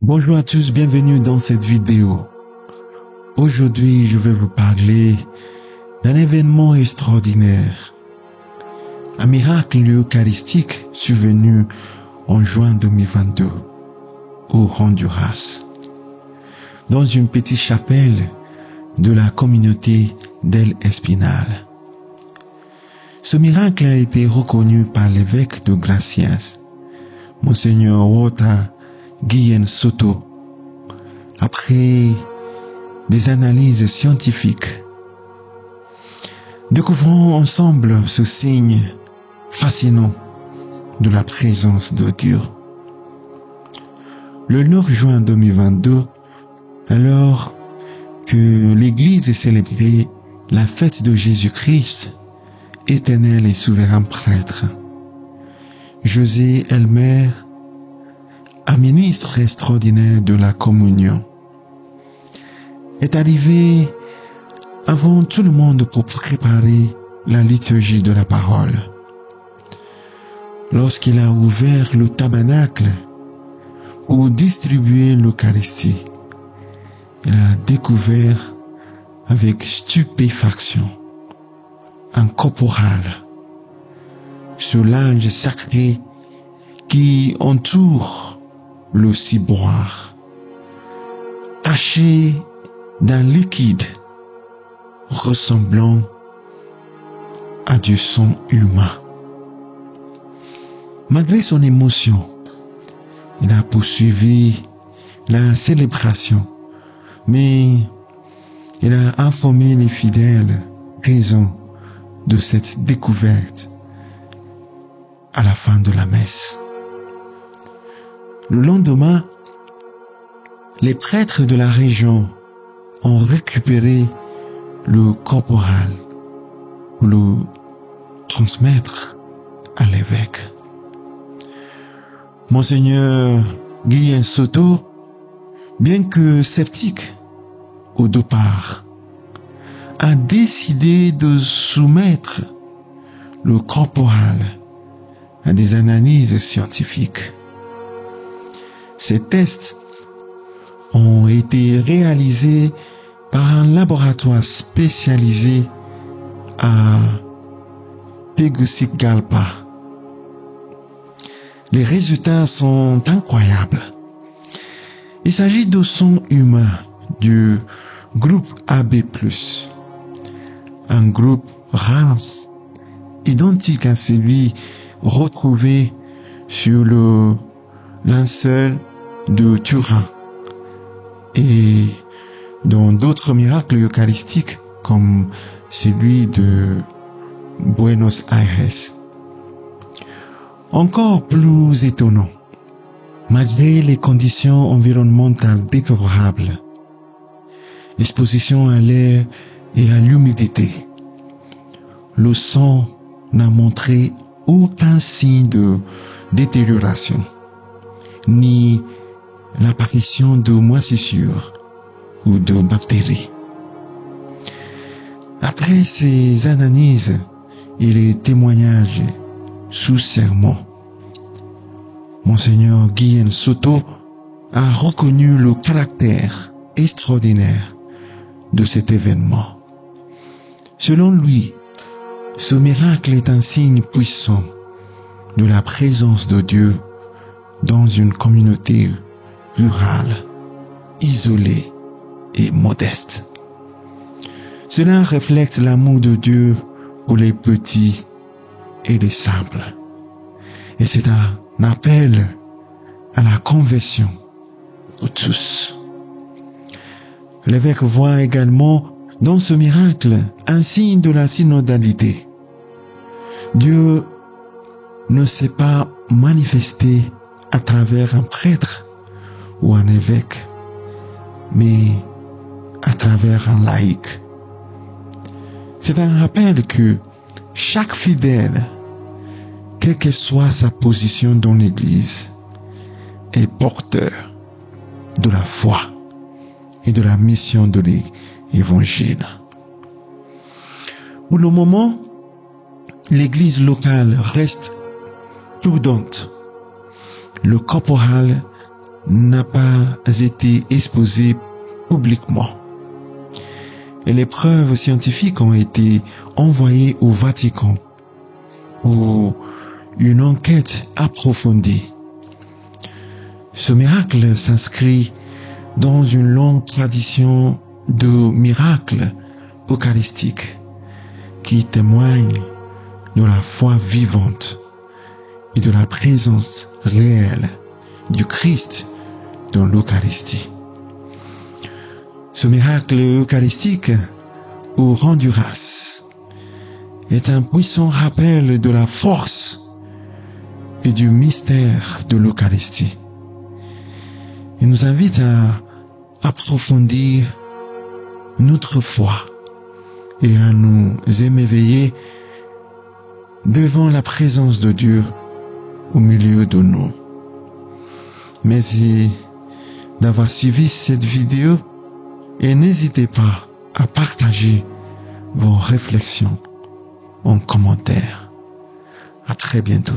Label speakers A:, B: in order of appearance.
A: Bonjour à tous, bienvenue dans cette vidéo. Aujourd'hui, je vais vous parler d'un événement extraordinaire. Un miracle eucharistique survenu en juin 2022 au Honduras, dans une petite chapelle de la communauté d'El Espinal. Ce miracle a été reconnu par l'évêque de Gracias, Monseigneur Walter Guillen Soto, après des analyses scientifiques. Découvrons ensemble ce signe fascinant de la présence de Dieu. Le 9 juin 2022, alors que l'Église célébrait la fête de Jésus-Christ, éternel et souverain prêtre, José Elmer, un ministre extraordinaire de la communion, est arrivé avant tout le monde pour préparer la liturgie de la parole. Lorsqu'il a ouvert le tabernacle pour distribuer l'Eucharistie, il a découvert avec stupéfaction un corporal, ce linge sacré qui entoure le ciboire, taché d'un liquide ressemblant à du sang humain. Malgré son émotion, il a poursuivi la célébration, mais il a informé les fidèles présents de cette découverte à la fin de la messe. Le lendemain, les prêtres de la région ont récupéré le corporal pour le transmettre à l'évêque. Monseigneur Guillen Soto, bien que sceptique au départ, a décidé de soumettre le corporal à des analyses scientifiques. Ces tests ont été réalisés par un laboratoire spécialisé à Tegucigalpa. Les résultats sont incroyables. Il s'agit de sang humain du groupe AB+, un groupe race identique à celui retrouvé sur le linceul de Turin et dans d'autres miracles eucharistiques comme celui de Buenos Aires. Encore plus étonnant, malgré les conditions environnementales défavorables, exposition à l'air et à l'humidité, le sang n'a montré aucun signe de détérioration, ni l'apparition de moisissures ou de bactéries. Après ces analyses et les témoignages sous serment, Monseigneur Guillen Soto a reconnu le caractère extraordinaire de cet événement. Selon lui, ce miracle est un signe puissant de la présence de Dieu dans une communauté rurale, isolée et modeste. Cela reflète l'amour de Dieu pour les petits et les simples. Et c'est un appel à la conversion pour tous. L'évêque voit également dans ce miracle un signe de la synodalité. Dieu ne s'est pas manifesté à travers un prêtre ou un évêque, mais à travers un laïc. C'est un rappel que chaque fidèle, quelle que soit sa position dans l'Église, est porteur de la foi et de la mission de l'Évangile. Pour le moment, l'Église locale reste prudente. Le corporal n'a pas été exposée publiquement. Et les preuves scientifiques ont été envoyées au Vatican pour une enquête approfondie. Ce miracle s'inscrit dans une longue tradition de miracles eucharistiques qui témoignent de la foi vivante et de la présence réelle du Christ dans l'Eucharistie. Ce miracle eucharistique au Honduras est un puissant rappel de la force et du mystère de l'Eucharistie. Il nous invite à approfondir notre foi et à nous émerveiller devant la présence de Dieu au milieu de nous. Merci d'avoir suivi cette vidéo et n'hésitez pas à partager vos réflexions en commentaire. À très bientôt.